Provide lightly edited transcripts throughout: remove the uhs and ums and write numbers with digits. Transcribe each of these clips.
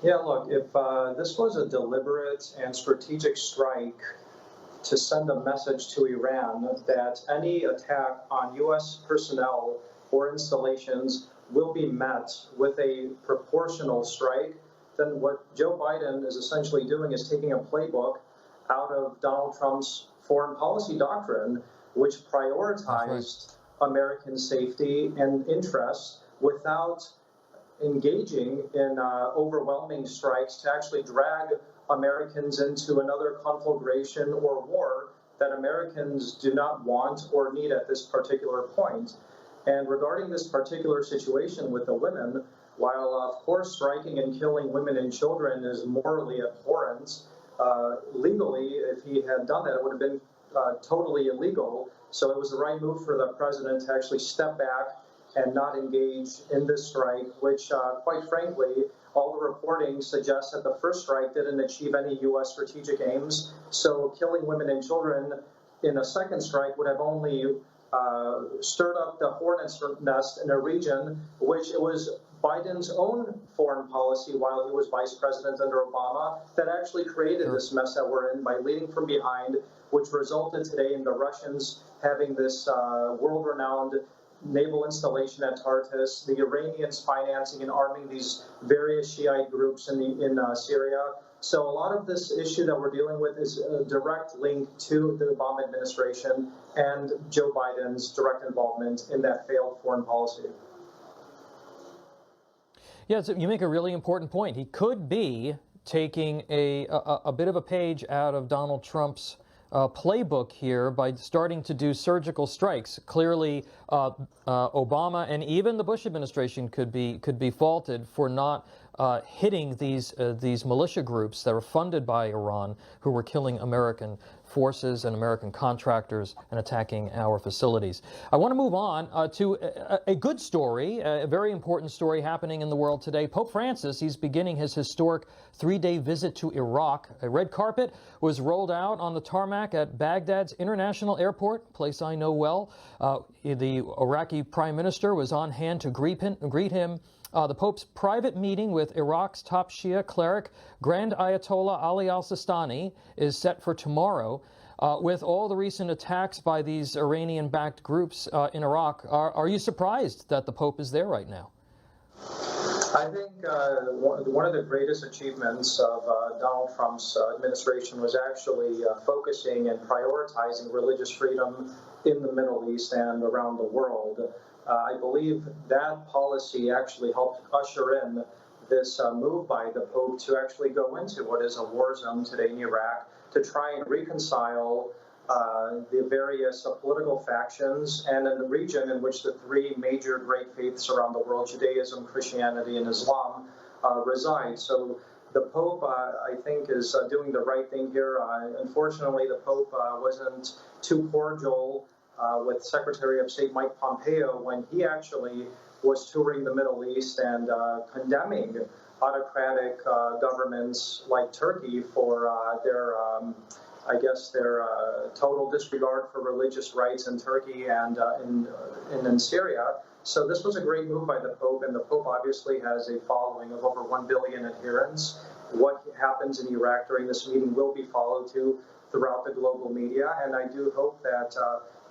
Yeah, look, if this was a deliberate and strategic strike to send a message to Iran that any attack on U.S. personnel or installations will be met with a proportional strike, then what Joe Biden is essentially doing is taking a playbook out of Donald Trump's foreign policy doctrine, which That's right. prioritized American safety and interests without engaging in overwhelming strikes to actually drag Americans into another conflagration or war that Americans do not want or need at this particular point. And regarding this particular situation with the women, while of course striking and killing women and children is morally abhorrent, legally, if he had done that, it would have been totally illegal. So it was the right move for the president to actually step back and not engage in this strike, which, quite frankly, all the reporting suggests that the first strike didn't achieve any U.S. strategic aims. So killing women and children in a second strike would have only stirred up the hornet's nest in a region which it was Biden's own foreign policy while he was vice president under Obama that actually created this mess that we're in by leading from behind, which resulted today in the Russians having this world-renowned naval installation at Tartus, the Iranians financing and arming these various Shiite groups in Syria. So a lot of this issue that we're dealing with is a direct link to the Obama administration and Joe Biden's direct involvement in that failed foreign policy. Yeah, so you make a really important point. He could be taking a bit of a page out of Donald Trump's playbook here by starting to do surgical strikes. Clearly, Obama and even the Bush administration could be faulted for not hitting these militia groups that are funded by Iran, who were killing American forces and American contractors and attacking our facilities. I want to move on to a good story, a very important story happening in the world today. Pope Francis, he's beginning his historic 3-day visit to Iraq. A red carpet was rolled out on the tarmac at Baghdad's International Airport, a place I know well. The Iraqi Prime Minister was on hand to greet him. The Pope's private meeting with Iraq's top Shia cleric, Grand Ayatollah Ali al-Sistani, is set for tomorrow. With all the recent attacks by these Iranian-backed groups in Iraq, are you surprised that the Pope is there right now? I think one of the greatest achievements of Donald Trump's administration was actually focusing and prioritizing religious freedom in the Middle East and around the world. I believe that policy actually helped usher in this move by the Pope to actually go into what is a war zone today in Iraq to try and reconcile the various political factions and in the region in which the three major great faiths around the world, Judaism, Christianity, and Islam, reside. So the Pope, I think, is doing the right thing here. Unfortunately, the Pope wasn't too cordial with Secretary of State Mike Pompeo when he actually was touring the Middle East and condemning autocratic governments like Turkey for their total disregard for religious rights in Turkey and in Syria. So this was a great move by the Pope, and the Pope obviously has a following of over 1 billion adherents. What happens in Iraq during this meeting will be followed to throughout the global media, and I do hope that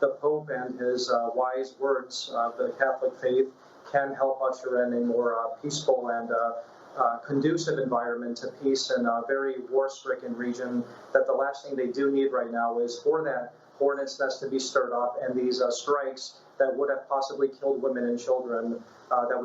the Pope and his wise words of the Catholic faith can help usher in a more peaceful and conducive environment to peace in a very war-stricken region, that the last thing they do need right now is for that hornet's nest to be stirred up and these strikes that would have possibly killed women and children that we